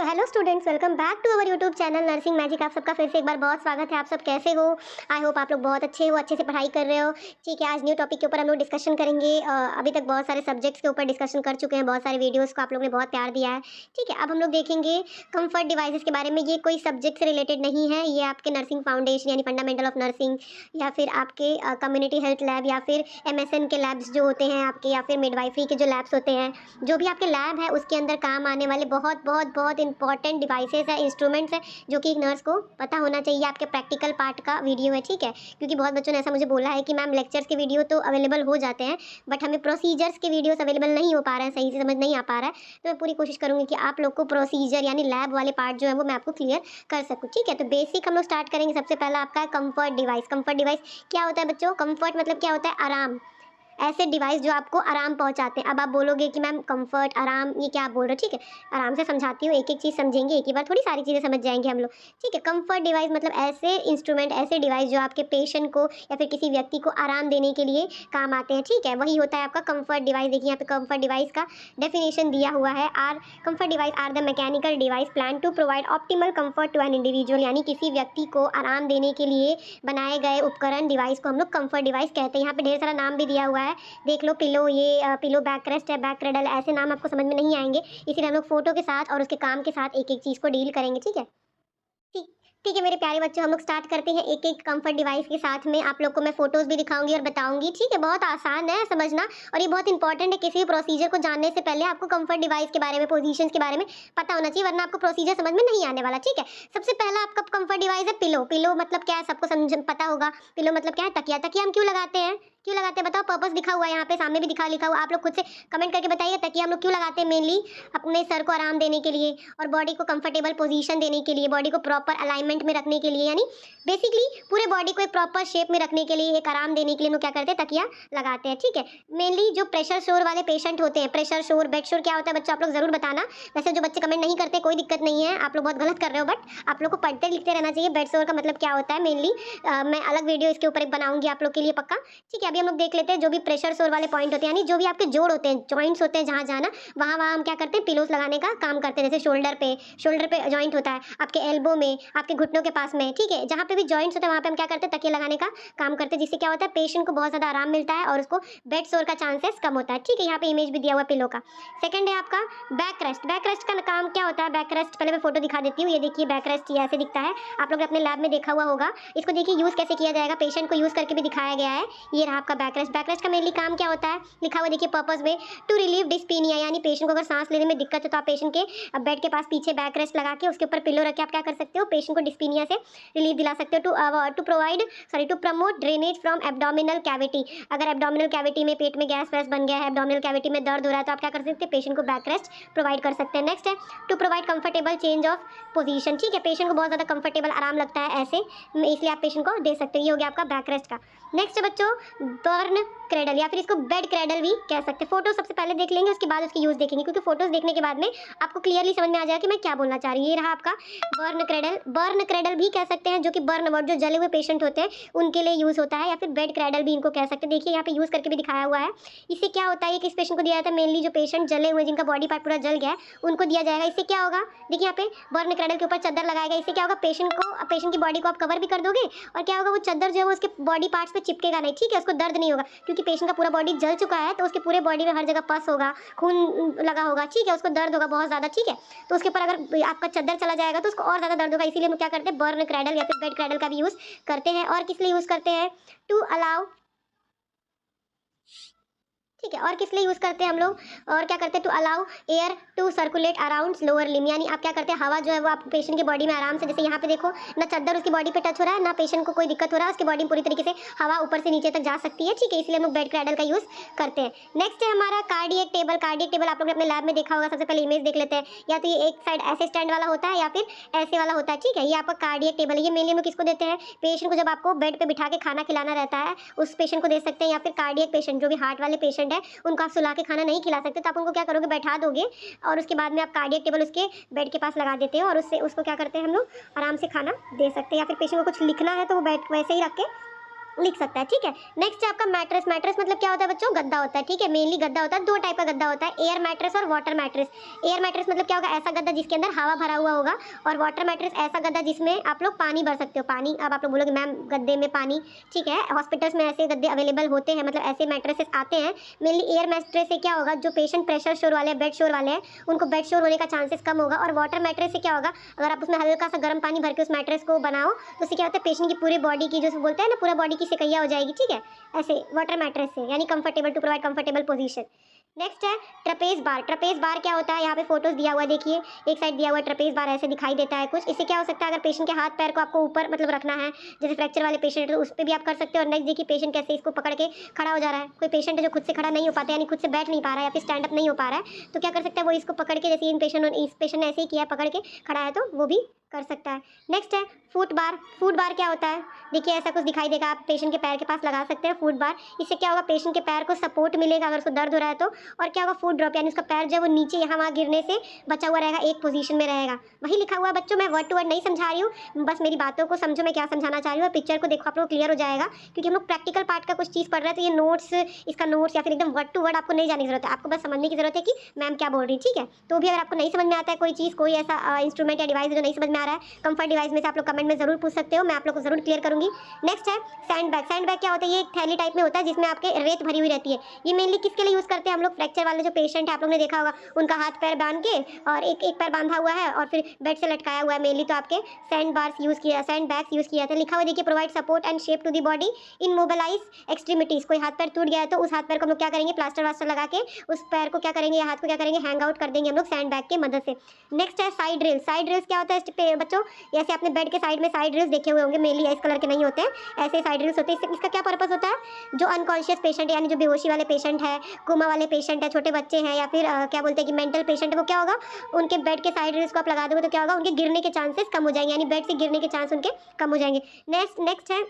तो hello students, welcome back to our YouTube channel nursing magic. आप सबका फिर से एक बार बहुत स्वागत है। आप सब कैसे हो? आई होप आप लोग बहुत अच्छे हो, अच्छे से पढ़ाई कर रहे हो। ठीक है, आज न्यू टॉपिक के ऊपर हम लोग डिस्कशन करेंगे। अभी तक बहुत सारे सब्जेक्ट्स के ऊपर डिस्कशन कर चुके हैं, बहुत सारे वीडियोज़ को आप लोगों ने बहुत प्यार दिया है। ठीक है, अब हम लोग देखेंगे कंफर्ट डिवाइसेस के बारे में। ये कोई सब्जेक्ट से रिलेटेड नहीं है, ये आपके नर्सिंग फाउंडेशन यानी फंडामेंटल ऑफ नर्सिंग या फिर आपके कम्युनिटी हेल्थ लैब या फिर MSN के लैब्स जो होते हैं आपके, या फिर मिडवाइफरी के जो लैब्स होते हैं, जो भी आपके लैब है उसके अंदर काम आने वाले बहुत बहुत बहुत इंपॉर्टेंट डिवाइसेस है, इंस्ट्रूमेंट्स है, जो कि एक नर्स को पता होना चाहिए। आपके प्रैक्टिकल पार्ट का वीडियो है। ठीक है, क्योंकि बहुत बच्चों ने ऐसा मुझे बोला है कि मैम लेक्चर्स के वीडियो तो अवेलेबल हो जाते हैं, बट हमें प्रोसीजर्स के वीडियोस अवेलेबल नहीं हो पा रहा है, सही से समझ नहीं आ पा रहा है। तो मैं पूरी कोशिश करूँगी कि आप लोग को प्रोसीजर यानी लैब वाले पार्ट जो है वो मैं आपको क्लियर कर सकूँ। ठीक है, तो बेसिक हम लोग स्टार्ट करेंगे। सबसे पहला आपका है कंफर्ट डिवाइस। कंफर्ट डिवाइस क्या होता है बच्चों? कंफर्ट मतलब क्या होता है? आराम। ऐसे डिवाइस जो आपको आराम पहुंचाते हैं। अब आप बोलोगे कि मैम कंफर्ट, आराम, ये क्या आप बोल रहे हो? ठीक है, आराम से समझाती हूँ, एक एक चीज़ समझेंगे, एक ही बार थोड़ी सारी चीज़ें समझ जाएंगे हम लोग। ठीक है, कंफर्ट डिवाइस मतलब ऐसे इंस्ट्रूमेंट, ऐसे डिवाइस जो आपके पेशेंट को या फिर किसी व्यक्ति को आराम देने के लिए काम आते हैं। ठीक है, वही होता है आपका कंफर्ट डिवाइस। देखिए यहाँ पे कंफर्ट डिवाइस का डेफिनेशन दिया हुआ है। Comfort device are the mechanical device plan to provide optimal comfort to an individual, यानी किसी व्यक्ति को आराम देने के लिए बनाए गए उपकरण, डिवाइस को हम लोग कंफर्ट डिवाइस कहते हैं। यहाँ पे ढेर सारा नाम भी दिया हुआ है, देख लो। पिलो, ये पिलो, बैक रेस्ट है, बैक क्रेडल, ऐसे नाम आपको समझ में नहीं आएंगे, इसीलिए हम लोग फोटो के साथ और उसके काम के साथ एक एक चीज़ को डील करेंगे। ठीक है, ठीक ठीक है मेरे प्यारे बच्चों, हम लोग स्टार्ट करते हैं एक एक कंफर्ट डिवाइस के साथ में। आप लोग को मैं फोटोज भी दिखाऊंगी और बताऊंगी। ठीक है, बहुत आसान है समझना, और ये बहुत इंपॉर्टेंट है। किसी भी प्रोसीजर को जानने से पहले आपको कंफर्ट डिवाइस के बारे में, पोजीशंस के बारे में पता होना चाहिए, वरना आपको प्रोसीजर समझ में नहीं आने वाला। ठीक है, सबसे पहला आपका कंफर्ट डिवाइस है पिलो। पिलो मतलब क्या है? सबको समझ पता होगा। पिलो मतलब क्या है? तकिया। तकिया हम क्यों लगाते हैं? क्यों लगाते हैं बताओ? पर्पस दिखा हुआ है यहाँ पे, सामने भी लिखा हुआ। आप लोग खुद से कमेंट करके बताइए, तकिया हम लोग क्यों लगाते हैं? मेनली अपने सर को आराम देने के लिए और बॉडी को कंफर्टेबल पोजीशन देने के लिए, बॉडी को प्रॉपर अलाइनमेंट में रखने के लिए, यानी बेसिकली पूरे बॉडी को एक प्रॉपर शेप में रखने के लिए, एक आराम देने के लिए हम लोग क्या करते हैं? तकिया लगाते हैं। ठीक है, मेनली जो प्रेशर शोर वाले पेशेंट होते हैं, प्रेशर शोर, बेड शोर क्या होता है बच्चों? आप लोग जरूर बताना। वैसे जो बच्चे कमेंट नहीं करते कोई दिक्कत नहीं है, आप लोग बहुत गलत कर रहे हो, बट आप लोग को पढ़ते लिखते रहना चाहिए। बेड शोर का मतलब क्या होता है मेनली, मैं अलग वीडियो इसके ऊपर एक बनाऊंगी आप लोग के लिए पक्का। ठीक है, अभी हम लोग देख लेते हैं जो भी प्रेशर शोर वाले पॉइंट होते हैं, यानी जो भी आपके जोड़ होते हैं, जॉइंट्स होते हैं, जहाँ जाना वहाँ वहाँ हम क्या करते हैं? पिलोस लगाने का काम करते हैं। जैसे शोल्डर पे जॉइंट होता है, आपके एल्बो में, आपके घुटनों के पास में। ठीक है, जहाँ पे भी जॉइंट्स होते हैं वहाँ पे हम क्या करते हैं? तकिया लगाने का काम करते हैं, जिससे क्या होता है? पेशेंट को बहुत ज़्यादा आराम मिलता है और उसको बेड शोर का चांसेस कम होता है। ठीक है, यहाँ पे इमेज भी दिया हुआ पिलो का। सेकंड है आपका बैक रेस्ट। बैक रेस्ट का काम क्या होता है? बैक रेस्ट पहले मैं फोटो दिखा देती हूँ। ये देखिए बैक रेस्ट, ये ऐसे दिखता है, आप लोग ने अपने लैब में देखा हुआ होगा। इसको देखिए यूज़ कैसे किया जाएगा, पेशेंट को यूज़ करके भी दिखाया गया है। ये रहा आपका बैक रेस्ट। बैक रेस्ट का मेनली काम क्या होता है? लिखा हुआ देखिए पर्पस में, टू रिलीव डिस्पीनिया, यानी पेशेंट को अगर सांस लेने में दिक्कत है तो आप पेशेंट के बेड के पास पीछे बैक रेस्ट लगा के उसके ऊपर पिलो रख के आप क्या कर सकते हो? पेशेंट को डिस्पीनिया से रिलीफ दिला सकते हो। To promote drainage from abdominal cavity. अगर एब्डोमिनल कैविटी में पेट में गैस वैस बन गया है, एब्डोमिनल कैविटी में दर्द हो रहा है, तो आप क्या कर सकते हैं? पेशेंट को बैक रेस्ट प्रोवाइड कर सकते हैं। नेक्स्ट है to provide comfortable change of position. ठीक है, पेशेंट को बहुत ज़्यादा कंफर्टेबल आराम लगता है ऐसे, इसलिए आप पेशेंट को दे सकते हो। ये हो गया आपका बैक रेस्ट का। नेक्स्ट है बच्चों बर्न क्रेडल, या फिर इसको बेड क्रेडल भी कह सकते हैं। फोटो सबसे पहले देख लेंगे, उसके बाद उसकी यूज़ देखेंगे, क्योंकि फोटोज देखने के बाद में आपको क्लियरली समझ में आ जाएगा कि मैं क्या बोलना चाह रही हूँ। ये रहा आपका बर्न क्रेडल। बर्न क्रेडल भी कह सकते हैं, जो कि बर्न वार्ड, जो जले हुए पेशेंट होते हैं उनके लिए यूज़ होता है, या फिर बेड क्रेडल भी इनको कह सकते हैं। देखिए यहाँ पे यूज़ करके भी दिखाया हुआ है। इससे क्या होता है? किस पेशेंट को दिया जाता है? मेनली जो पेशेंट जले हुए, जिनका बॉडी पार्ट पूरा जल गया है, उनको दिया जाएगा। इससे क्या होगा? देखिए यहाँ पे बर्न क्रेडल के ऊपर चादर लगाएगा। इससे क्या होगा? पेशेंट की बॉडी को आप कवर भी कर दोगे, और क्या होगा? वो चादर जो है वो उसके बॉडी पार्ट्स पे चिपकेगा नहीं। ठीक है, उसको दर्द नहीं होगा, क्योंकि पेशेंट का पूरा बॉडी जल चुका है, तो उसके पूरे बॉडी में हर जगह पस होगा, खून लगा होगा। ठीक है, उसको दर्द होगा बहुत ज़्यादा। ठीक है, तो उसके ऊपर अगर आपका चादर चला जाएगा तो उसको और ज़्यादा दर्द होगा। इसीलिए हम क्या करते हैं? बर्न क्रेडल या फिर बेड क्रेडल का भी यूज़ करते हैं। और किस लिए यूज़ करते हैं? टू अलाउ, ठीक है, और किस लिए यूज़ करते हैं हम लोग? और क्या करते हैं? To allow air to circulate around lower limb, यानी आप क्या करते हैं? हवा जो है वो आप पेशेंट की बॉडी में आराम से, जैसे यहाँ पे देखो ना चादर उसकी बॉडी पे टच हो रहा है, ना पेशेंट को कोई दिक्कत हो रहा है, उसकी बॉडी में पूरी तरीके से हवा ऊपर से नीचे तक जा सकती है। ठीक है, इसलिए हम लोग बेड क्रेडल का यूज़ करते हैं। नेक्स्ट है हमारा कार्डियक टेबल। कार्डियक टेबल आप लोग ने अपने लैब में देखा होगा। सबसे पहले इमेज देख लेते हैं। या तो ये एक साइड ऐसे स्टैंड वाला होता है, या फिर ऐसे वाला होता है। ठीक है, ये आपका कार्डियक टेबल है। ये मेनली हम लोग किसको देते हैं? पेशेंट को जब आपको बेड पे बिठा के खाना खिलाना रहता है, उस पेशेंट को दे सकते हैं। या फिर कार्डियक पेशेंट, जो भी हार्ट वाले पेशेंट है, उनको आप सुला के खाना नहीं खिला सकते, तो आप उनको क्या करोगे? बैठा दोगे, और उसके बाद में आप कार्डियक टेबल उसके बेड के पास लगा देते हो, और उससे उसको क्या करते हैं हम लोग? आराम से खाना दे सकते हैं। या फिर पेशेंट को कुछ लिखना है तो वो बैठ वैसे ही रख के लिख सकता है, ठीक है। नेक्स्ट है आपका मैट्रेस। मैट्रेस मतलब क्या होता है बच्चों? गद्दा होता है, ठीक है। मेनली गद्दा होता है, दो टाइप का गद्दा होता है, एयर मैट्रेस और वाटर मैट्रेस। एयर मैट्रेस मतलब क्या होगा? ऐसा गद्दा जिसके अंदर हवा भरा हुआ होगा, और वाटर मैट्रेस ऐसा गद्दा जिसमें आप लोग पानी भर सकते हो। पानी, अब आप लोग बोलोगे मैम गद्दे में पानी, ठीक है, हॉस्पिटल्स में ऐसे गद्दे अवेलेबल होते हैं, मतलब ऐसे मैट्रेसेस आते हैं। मेनली एयर मैट्रेस से क्या होगा, जो पेशेंट प्रेशर शोर वाले, बेड शोर वाले हैं, उनको बेड शोर होने का चांसेस कम होगा। और वाटर मैट्रेस से क्या होगा, अगर आप उसमें हल्का सा गर्म पानी भर के उस मैट्रेस को बनाओ तो उससे क्या होता है, पेशेंट की पूरी बॉडी की, जो बोलते हैं ना, पूरा बॉडी की सिकैया हो जाएगी, ठीक है, ऐसे वाटर मैट्रेस से, यानी comfortable, to provide comfortable position. Next है ट्रपेज बार। ट्रपेज बार क्या होता है? यहाँ पे फोटोज दिया हुआ है, देखिए एक साइड दिया हुआ है, ट्रपेज बार ऐसे दिखाई देता है कुछ। इससे क्या हो सकता है, अगर पेशेंट के हाथ पैर को आपको ऊपर मतलब रखना है, जैसे फ्रैक्चर वाले पेशेंट है तो उस पर भी आप कर सकते हो। और नेक्स्ट देखिए पेशेंट कैसे इसको पकड़ के खड़ा हो जा रहा है। कोई पेशेंट है जो खुद से खड़ा नहीं हो पाता, यानी खुद से बैठ नहीं पा रहा है या फिर स्टैंड अप नहीं हो पा रहा है, तो क्या कर सकता है, वो इसको पकड़ के, जैसे इस पेशेंट ने ऐसे ही किया, पकड़ के खड़ा है, तो वो भी कर सकता है। नेक्स्ट है फुट बार। फुट बार क्या होता है? देखिए ऐसा कुछ दिखाई देगा, आप पेशेंट के पैर के पास लगा सकते हैं फुट बार। इससे क्या होगा, पेशेंट के पैर को सपोर्ट मिलेगा अगर उसको दर्द हो रहा है तो। और क्या होगा, फुट ड्रॉप, यानी उसका पैर जो है वो नीचे यहाँ वहाँ गिरने से बचा हुआ रहेगा, एक पोजीशन में रहेगा। वही लिखा हुआ है बच्चों, मैं वर्ड टू वर्ड नहीं समझा रही हूँ, बस मेरी बातों को समझो मैं क्या समझाना चाह रही हूँ। और पिक्चर को देखो, आप लोग क्लियर हो जाएगा, क्योंकि हम लोग प्रैक्टिकल पार्ट का कुछ चीज़ पढ़ रहे हैं, तो ये नोट्स, इसका नोट्स या फिर एकदम वर्ड टू वर्ड आपको नहीं जाने की जरूरत है, आपको बस समझने की जरूरत है कि मैम क्या बोल रही है, ठीक है। तो भी अगर आपको नहीं समझ में आता है कोई चीज़, कोई ऐसा इंस्ट्रूमेंट या डिवाइस जो नहीं समझ में आ रहा है, कंफर्ट डिवाइस में से आप लोग कमेंट में जरूर पूछ सकते हो, मैं आप लोग को जरूर क्लियर करूंगी। नेक्स्ट है सैंड बैग। सैंड बैग क्या होता है? ये एक थैली टाइप में होता है जिसमें आपके रेत भरी हुई रहती है। ये मेनली किसके लिए यूज़ करते हैं हम लोग? फ्रैक्चर वाले जो पेशेंट है, आप लोग ने देखा होगा, उनका हाथ पैर बांध के, और एक एक पैर बांधा हुआ है और फिर बेड से लटकाया हुआ है, मेनली तो आपके सैंड बार्स यूज़ किया, सैंड बैग्स यूज़ किया था। लिखा हुआ देखिए, provide support and shape to the body in mobilize extremities. कोई हाथ पैर टूट गया है तो उस हाथ पैर को हम लोग क्या करेंगे, प्लास्टर वास्टर लगा के उस पैर को क्या करेंगे, या हाथ को क्या करेंगे, हैंग आउट कर देंगे हम लोग सैंड बैग की मदद से। नेक्स्ट है साइड रेल। साइड रेल्स क्या होता है बच्चों? जैसे आपने बेड के साइड में साइड रेल्स देखे हुए होंगे, मेनली इस कलर के नहीं होते हैं, ऐसे साइड रेल्स होते हैं। इसका क्या पर्पस होता है? जो अनकॉन्शियस पेशेंट है, यानी जो बेहोशी वाले पेशेंट है, कोमा वाले पेशेंट है, छोटे बच्चे हैं, या फिर क्या बोलते हैं कि मेंटल पेशेंट है, वो क्या होगा, उनके बेड के साइड रेल्स को आप लगा दोगे तो क्या होगा, उनके गिरने के चांसेस कम हो जाएंगे, यानी बेड से गिरने के चांस उनके कम हो जाएंगे। नेक्स्ट है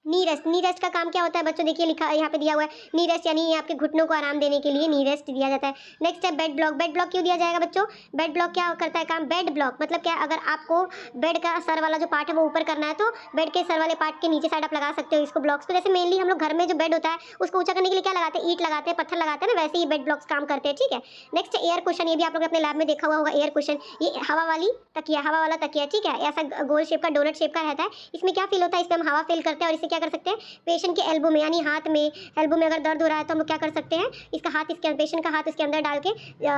नी रेस्ट। नी रेस्ट का काम क्या होता है बच्चों? देखिए लिखा यहाँ पे दिया हुआ है, नी रेस्ट यानी आपके घुटनों को आराम देने के लिए नी रेस्ट दिया जाता है। नेक्स्ट है बेड ब्लॉक। बेड ब्लॉक क्यों दिया जाएगा बच्चों? बेड ब्लॉक क्या करता है काम? बेड ब्लॉक मतलब क्या, अगर आपको बेड का सर वाला जो पार्ट है वो ऊपर करना है तो बेड के सर वाले पार्ट के नीचे साइड आप लगा सकते हो इसको, ब्लॉक्स को। जैसे मेनली हम लोग घर में जो बेड होता है उसको ऊंचा करने के लिए क्या लगाते हैं, ईंट लगाते हैं, पत्थर लगाते हैं ना, वैसे ही बेड ब्लॉक्स काम करते हैं, ठीक है। नेक्स्ट है एयर कुशन। ये भी आप लोग अपने लैब में देखा हुआ होगा, एयर कुशन। ये हवा वाली तकिया, हवा वाला तकिया, ठीक है, ऐसा गोल शेप का, डोनट शेप का रहता है। इसमें क्या फील होता है, इसमें हम हवा फील करते हैं, और इससे क्या कर सकते हैं, पेशेंट के एल्बो में, यानी हाथ में, एल्बो में अगर दर्द हो रहा है तो हम लोग क्या कर सकते हैं, इसका हाथ, इसके पेशेंट का हाथ इसके अंदर डाल के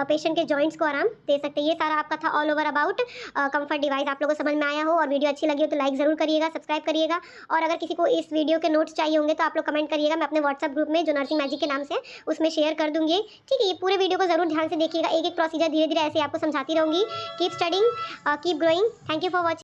पेशेंट के जॉइंट्स को आराम दे सकते हैं। ये सारा आपका था all over about comfort device. आप लोगों को समझ में आया हो और वीडियो अच्छी लगी हो तो लाइक ज़रूर करिएगा, सब्सक्राइब करिएगा, और अगर किसी को इस वीडियो के नोट्स चाहिए होंगे तो आप लोग कमेंट करिएगा, मैं अपने व्हाट्सअप ग्रुप में जो नर्सिंग मैजिक के नाम से उसमें शेयर कर दूंगी, ठीक है। ये पूरे वीडियो को जरूर ध्यान से देखिएगा, एक एक प्रोसीजर धीरे धीरे ऐसे आपको समझाती रहूँगी। Keep studying, keep growing. Thank you for watching.